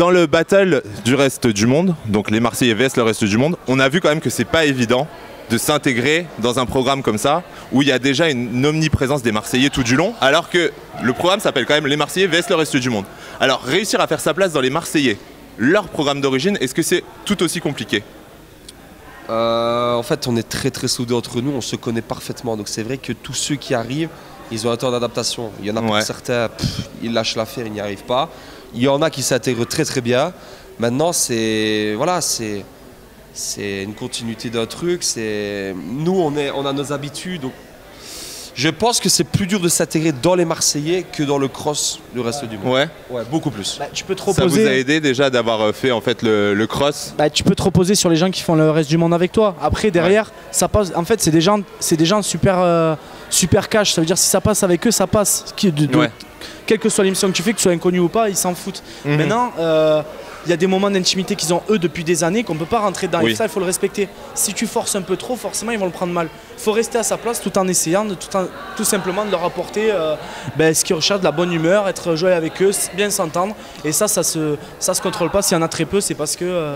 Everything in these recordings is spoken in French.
Dans le battle du reste du monde, donc les Marseillais vs le reste du monde, on a vu quand même que c'est pas évident de s'intégrer dans un programme comme ça, où il y a déjà une omniprésence des Marseillais tout du long, alors que le programme s'appelle quand même les Marseillais vs le reste du monde. Alors réussir à faire sa place dans les Marseillais, leur programme d'origine, est-ce que c'est tout aussi compliqué? En fait, on est très soudés entre nous, on se connaît parfaitement, donc c'est vrai que tous ceux qui arrivent, ils ont un temps d'adaptation. Il y en a pour certains, ils lâchent l'affaire, ils n'y arrivent pas. Il y en a qui s'intègrent très bien. Maintenant, c'est une continuité d'un truc. Nous, on a nos habitudes. Donc, je pense que c'est plus dur de s'intégrer dans les Marseillais que dans le cross du reste du monde. Ouais, beaucoup plus. Bah, tu peux te reposer. Ça vous a aidé déjà d'avoir fait en fait le cross? Bah, tu peux te reposer sur les gens qui font le reste du monde avec toi. Après, derrière, ça passe. En fait, c'est des gens super cash. Ça veut dire si ça passe avec eux, ça passe. Quelle que soit l'émission que tu fais, que tu sois inconnu ou pas, ils s'en foutent. Maintenant, il y a des moments d'intimité qu'ils ont eux depuis des années qu'on ne peut pas rentrer dans. Et ça, il faut le respecter. Si tu forces un peu trop, forcément, ils vont le prendre mal. Il faut rester à sa place tout en essayant tout simplement de leur apporter ce qu'ils recherchent, de la bonne humeur, être joyeux avec eux, bien s'entendre. Et ça se contrôle pas. S'il y en a très peu, c'est parce que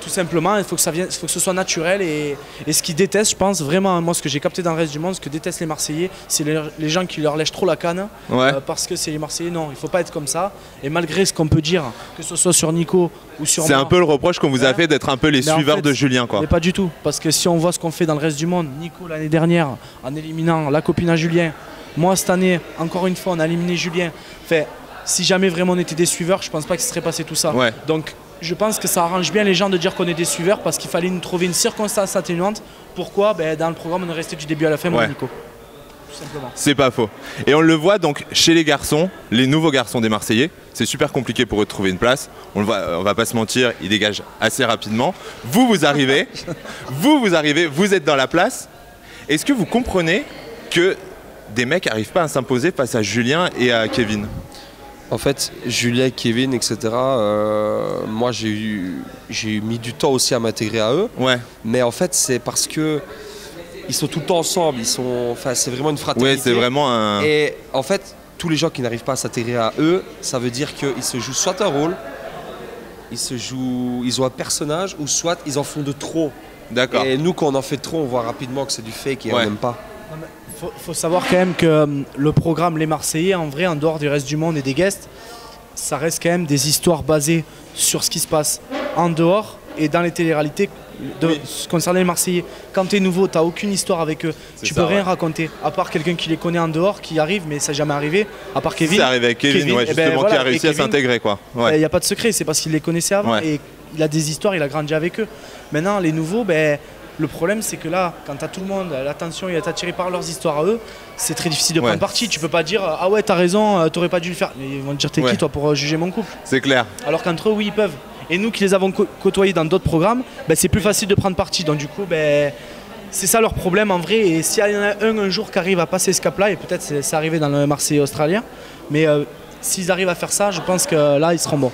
tout simplement, il faut que ce soit naturel. Et ce qu'ils détestent, je pense vraiment, moi ce que j'ai capté dans le reste du monde, ce que détestent les Marseillais, c'est les gens qui leur lèchent trop la canne. Parce que c'est les Marseillais, non, il ne faut pas être comme ça. Et malgré ce qu'on peut dire, que ce soit sur Nico ou sur moi. C'est un peu le reproche qu'on vous a fait d'être un peu les suiveurs de Julien, quoi. Mais pas du tout, parce que si on voit ce qu'on fait dans le reste du monde, Nico l'année dernière, en éliminant la copine à Julien, moi cette année, encore une fois, on a éliminé Julien. Enfin, si jamais vraiment on était des suiveurs, je pense pas qu'il se serait passé tout ça. Donc, je pense que ça arrange bien les gens de dire qu'on est des suiveurs parce qu'il fallait nous trouver une circonstance atténuante. Pourquoi dans le programme, on est resté du début à la fin, mon Nico. Tout simplement. C'est pas faux. Et on le voit donc chez les garçons, les nouveaux garçons des Marseillais, c'est super compliqué pour eux de trouver une place. On le voit, on va pas se mentir, ils dégagent assez rapidement. Vous arrivez, vous êtes dans la place. Est-ce que vous comprenez que des mecs n'arrivent pas à s'imposer face à Julien et à Kevin? En fait, Julien, Kevin, etc., moi j'ai mis du temps aussi à m'intégrer à eux. Mais en fait, c'est parce que ils sont tout le temps ensemble. C'est vraiment une fraternité. C'est vraiment un... Et en fait, tous les gens qui n'arrivent pas à s'intégrer à eux, ça veut dire qu'ils se jouent soit un rôle, ils ont un personnage, ou soit ils en font de trop. D'accord. Et nous, quand on en fait trop, on voit rapidement que c'est du fake et on n'aime pas. Faut savoir quand même que le programme Les Marseillais, en vrai, en dehors du reste du monde et des guests, ça reste quand même des histoires basées sur ce qui se passe en dehors et dans les téléréalités concernant les Marseillais. Quand tu es nouveau, tu n'as aucune histoire avec eux. Tu peux rien raconter, à part quelqu'un qui les connaît en dehors, qui arrive, mais ça n'est jamais arrivé, à part Kevin. C'est arrivé avec Kevin, justement, qui a réussi à s'intégrer. Il n'y a pas de secret, c'est parce qu'il les connaissait avant et il a des histoires, il a grandi avec eux. Maintenant, les nouveaux, le problème, c'est que là, quand t'as tout le monde, l'attention est attirée par leurs histoires à eux, c'est très difficile de prendre parti. Tu peux pas dire ah ouais, t'as raison, t'aurais pas dû le faire. Mais ils vont te dire t'es qui toi pour juger mon couple? C'est clair. Alors qu'entre eux, oui, ils peuvent. Et nous qui les avons côtoyés dans d'autres programmes, c'est plus facile de prendre parti. Donc du coup, c'est ça leur problème en vrai. Et s'il y en a un jour qui arrive à passer ce cap-là, et peut-être c'est arrivé dans le Marseille australien, mais s'ils arrivent à faire ça, je pense que là, ils seront bons.